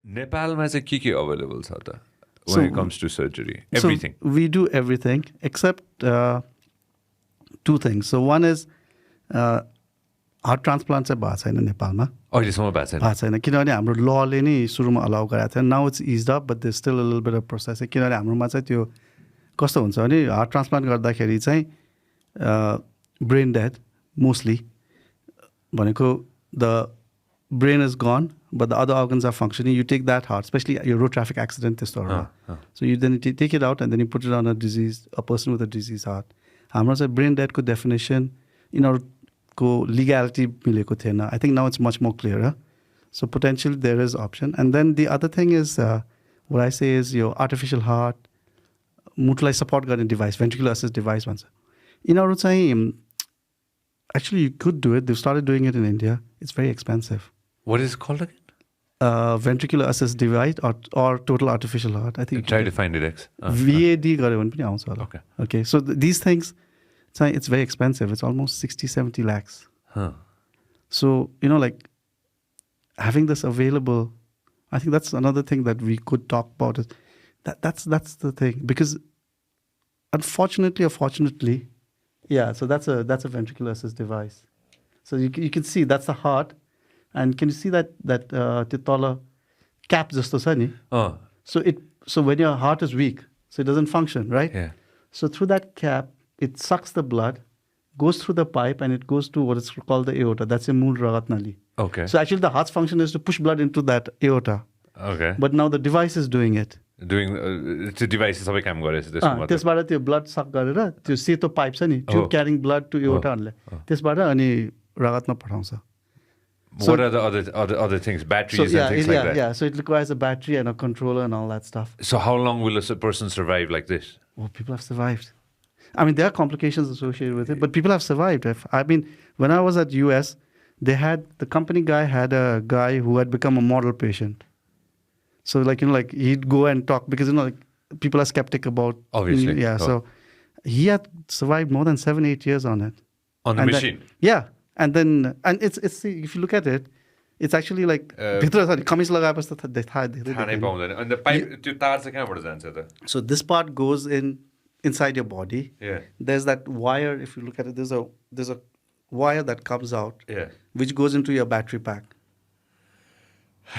नेपालमा चाहिँ के available छ त when it comes to surgery? Everything. So we do everything except two things. So one is heart transplant चाहिँ भएको छैन नेपालमा. अहिलेसम्म भएको छैन किनभने हाम्रो लले नै सुरुमा अलाउ गराएको थियो. Now it's eased up but there still a little bit of process. किनभने हाम्रोमा चाहिँ त्यो कस्तो हुन्छ भने हार्ट ट्रान्सप्लान्ट गर्दाखेरि चाहिँ ब्रेन डेथ मोस्टली भनेको the brain is gone, but the other organs are functioning. You take that heart, especially your road traffic accident, so you then take it out and then you put it on a person with a diseased heart. Hamra say brain death ko definition, ko legality mileko thena. I think now it's much more clearer. So potentially there is option. And then the other thing is, what I say is your artificial heart, mutlai support garne device, ventricular assist device. Actually, you could do it. They've started doing it in India. It's very expensive. What is it called again? Ventricular assist device or total artificial heart. I think. Try to find it. VAD. Okay. Okay. So these things, it's very expensive. It's almost 60-70 lakhs. Huh. So, like having this available, I think that's another thing that we could talk about. That's the thing. Because unfortunately or fortunately, yeah, so that's a ventricular assist device. So you can see that's the heart. And can you see that titala cap just to So when your heart is weak, so it doesn't function, right? Yeah. So through that cap, it sucks the blood, goes through the pipe, and it goes to what is called the aorta. That's a mool ragat nali. Okay. So actually the heart's function is to push blood into that aorta. Okay. But now the device is doing it. It's a device is काम गरेछ त्यसबाट त्यो blood suck गरेर त्यो सेतो pipe छ नि tube carrying blood to aorta ले त्यसबाट अनि रगतमा पठाउँछ. What are the other things? Batteries and things like that? Yeah, so it requires a battery and a controller and all that stuff. So how long will a person survive like this? Oh, people have survived. I mean, there are complications associated with it, but people have survived. I mean, when I was at US, the company guy had a guy who had become a model patient. So he'd go and talk because, people are skeptic about. Obviously. Yeah, so he had survived more than 7-8 years on it. On the machine? Yeah. And then, it's if you look at it, it's actually like kamis लगाएपछि त थाहा नै पाउँदैन. And the pipe त्यो तार चाहिँ कहाँबाट जान्छ त? So this part goes inside your body. Yeah. There's that wire. If you look at it, there's a wire that comes out. Yeah. Which goes into your battery pack.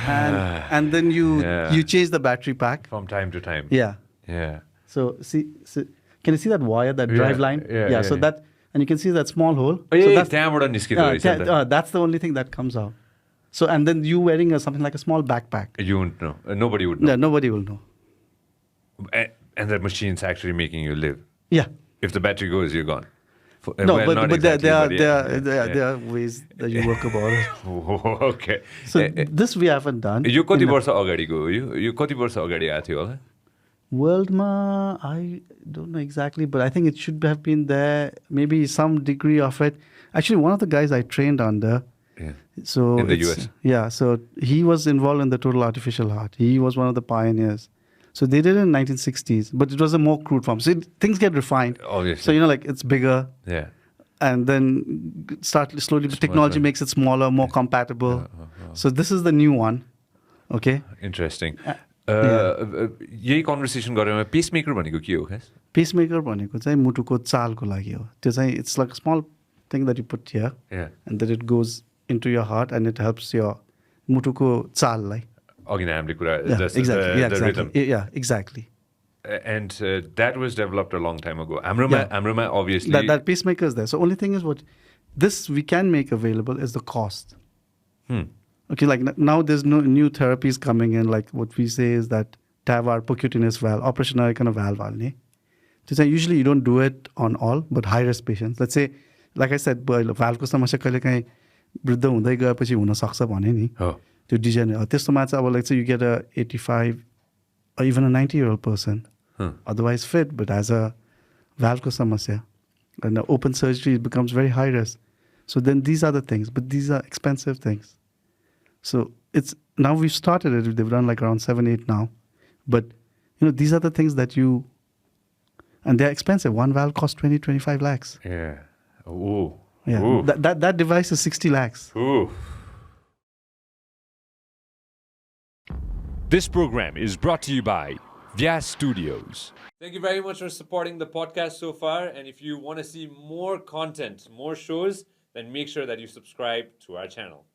And then you change the battery pack from time to time. Yeah. Yeah. So can you see that wire, that drive line? Yeah. So that. And you can see that small hole. That's the only thing that comes out. So, and then you wearing something like a small backpack. You won't know. Nobody would know. No, nobody will know. And the machine's actually making you live. Yeah. If the battery goes, you're gone. There are ways that you work about it. Okay. So this we haven't done. You कति वर्ष अगाडि गयो? You कति वर्ष अगाडि आएको थियो होला? Worldma, I don't know exactly, but I think it should have been there, maybe some degree of it. Actually, one of the guys I trained under, so in the US. Yeah, so he was involved in the total artificial heart. He was one of the pioneers. So they did it in 1960s, but it was a more crude form. So things get refined. Obviously. So, it's bigger. Yeah. And then slowly, technology makes it smaller, more compatible. So this is the new one. Okay. Interesting. यही conversation गरेमा pacemaker भनेको के हो खास? Pacemaker भनेको चाहिँ मुटुको चालको लागि हो. त्यो चाहिँ it's like small thing that you put here and that it goes into your heart and it helps your मुटुको चाललाई. अघि नै हामीले कुरा exactly. And that was developed a long time ago. Hamroma obviously that pacemaker is there. So only thing is what this we can make available is the cost. Okay, like now there's no new therapies coming in. Like what we say is that TAVR, percutaneous valve, operational kind of valve. Usually you don't do it on all, but high-risk patients. Let's say, like I said, valve ko samasya kaile kahi वृद्ध हुँदै गएपछि हुन सक्छ भने नि त्यो design त्यस्तोमा चाहिँ अब let's say you get a 85 or even a 90-year-old person, otherwise fit, but has a valve ko samasya, and the open surgery becomes very high risk. So then these are the things, but these are expensive things. So it's now we've started it. They've done like around 7-8 now, but these are the things that and they're expensive. One valve costs 20-25 lakhs. Yeah. Ooh. Yeah. Ooh. That device is 60 lakhs. Ooh. This program is brought to you by Vyas Studios. Thank you very much for supporting the podcast so far. And if you want to see more content, more shows, then make sure that you subscribe to our channel.